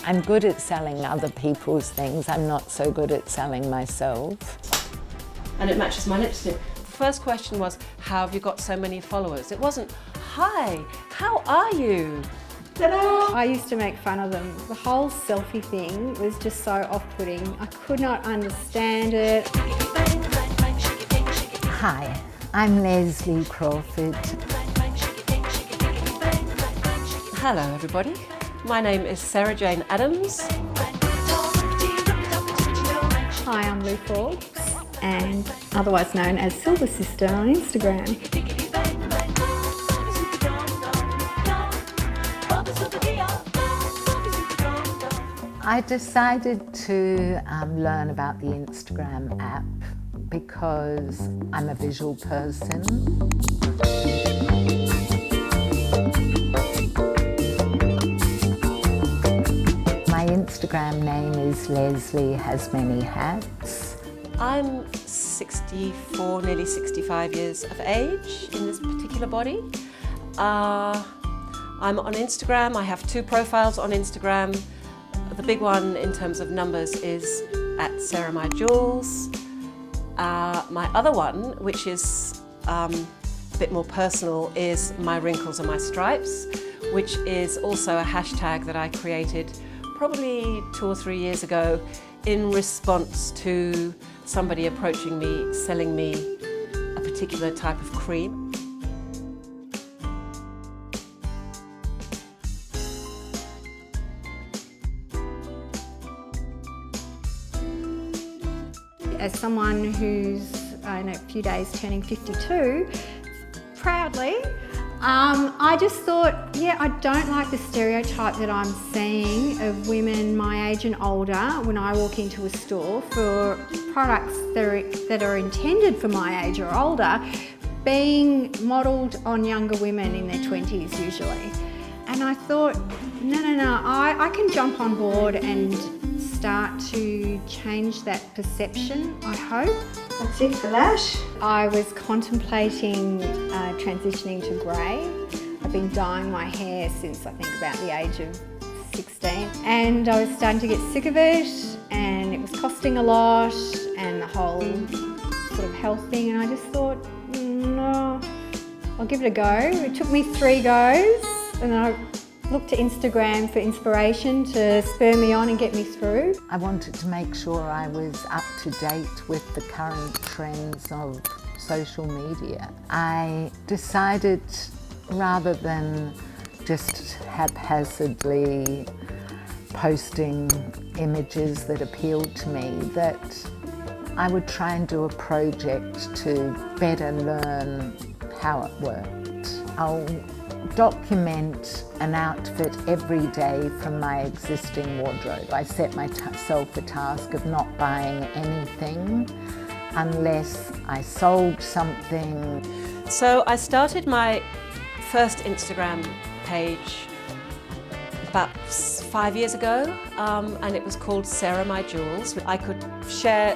I'm good at selling other people's things. I'm not so good at selling myself. And it matches my lipstick. The first question was, how have you got so many followers? It wasn't, hi, how are you? Ta-da! I used to make fun of them. The whole selfie thing was just so off-putting. I could not understand it. Hi, I'm Leslie Crawford. Hello everybody, my name is Sarah Jane Adams. Hi, I'm Lou Forbes, and otherwise known as Silver Sister on Instagram. I decided to learn about the Instagram app because I'm a visual person. My Instagram name is Leslie Has Many Hats. I'm 64, nearly 65 years of age in this particular body. I'm on Instagram. I have 2 profiles on Instagram. The big one in terms of numbers is at Sarah My Jewels. My other one, which is a bit more personal, is My Wrinkles and My Stripes, which is also a hashtag that I created probably 2 or 3 years ago in response to somebody approaching me, selling me a particular type of cream. As someone who's in a few days turning 52, proudly, I just thought, yeah, I don't like the stereotype that I'm seeing of women my age and older when I walk into a store for products that are intended for my age or older, being modelled on younger women in their 20s usually. And I thought, no, I can jump on board and start to change that perception, I hope. That's it for that. I was contemplating transitioning to grey. I've been dyeing my hair since I think about the age of 16, and I was starting to get sick of it, and it was costing a lot, and the whole sort of health thing, and I just thought, no, I'll give it a go. It took me 3 goes, and I looked to Instagram for inspiration to spur me on and get me through. I wanted to make sure I was up to date with the current trends of social media. I decided, rather than just haphazardly posting images that appealed to me, that I would try and do a project to better learn how it worked. I'll document an outfit every day from my existing wardrobe. I set myself a task of not buying anything unless I sold something. So I started my first Instagram page about 5 years ago, and it was called Sarah My Jewels. I could share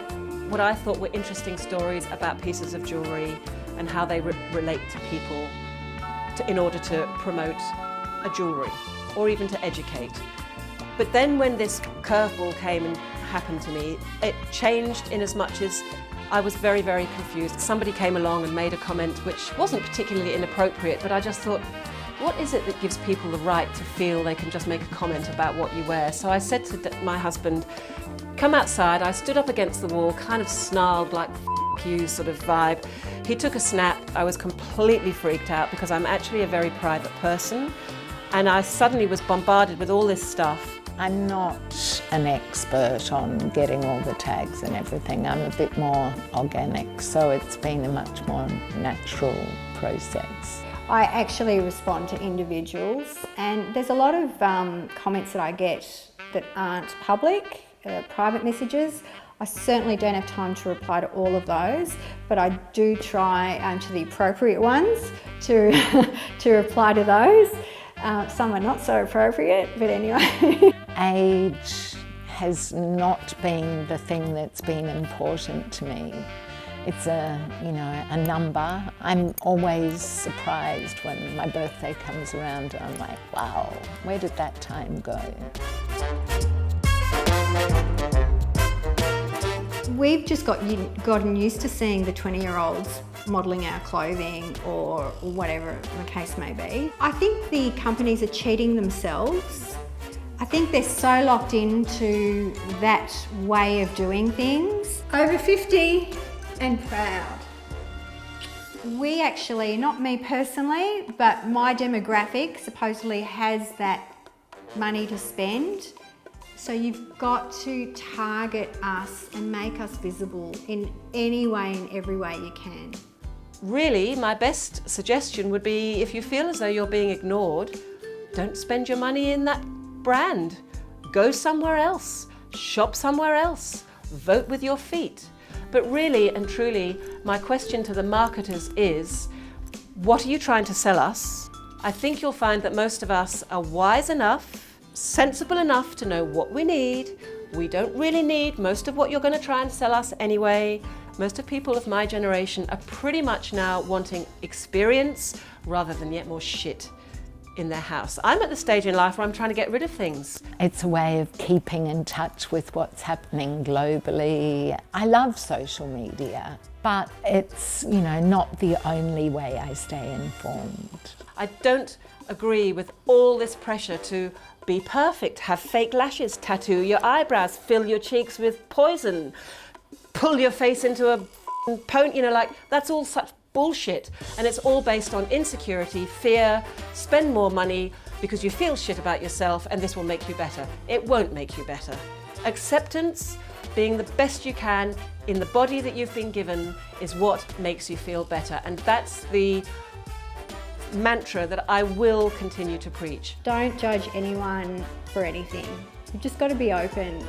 what I thought were interesting stories about pieces of jewellery and how they relate to people in order to promote a jewellery or even to educate. But then when this curveball came and happened to me, it changed in as much as I was very, very confused. Somebody came along and made a comment which wasn't particularly inappropriate, but I just thought, what is it that gives people the right to feel they can just make a comment about what you wear? So I said to my husband, come outside. I stood up against the wall, kind of snarled like F you sort of vibe. He took a snap. I was completely freaked out because I'm actually a very private person, and I suddenly was bombarded with all this stuff. I'm not an expert on getting all the tags and everything. I'm a bit more organic, so it's been a much more natural process. I actually respond to individuals, and there's a lot of comments that I get that aren't public, private messages. I certainly don't have time to reply to all of those, but I do try to the appropriate ones to reply to those. Some are not so appropriate, but anyway. Age has not been the thing that's been important to me. It's a number. I'm always surprised when my birthday comes around and I'm like, wow, where did that time go? We've just gotten used to seeing the 20-year-olds modelling our clothing or whatever the case may be. I think the companies are cheating themselves. I think they're so locked into that way of doing things. Over 50 and proud. We actually, not me personally, but my demographic supposedly has that money to spend. So you've got to target us and make us visible in any way, in every way you can. Really, my best suggestion would be if you feel as though you're being ignored, don't spend your money in that brand. Go somewhere else, shop somewhere else, vote with your feet. But really and truly, my question to the marketers is, what are you trying to sell us? I think you'll find that most of us are wise enough, sensible enough to know what we need. We don't really need most of what you're going to try and sell us anyway. Most of people of my generation are pretty much now wanting experience rather than yet more shit in their house. I'm at the stage in life where I'm trying to get rid of things. It's a way of keeping in touch with what's happening globally. I love social media, but it's, not the only way I stay informed. I don't agree with all this pressure to be perfect, have fake lashes, tattoo your eyebrows, fill your cheeks with poison, pull your face into a pony, that's all such bullshit. And it's all based on insecurity, fear, spend more money because you feel shit about yourself and this will make you better. It won't make you better. Acceptance, being the best you can in the body that you've been given is what makes you feel better. And that's the mantra that I will continue to preach. Don't judge anyone for anything. You've just got to be open.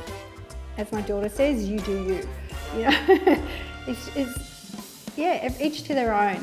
As my daughter says, you do you. It's each to their own.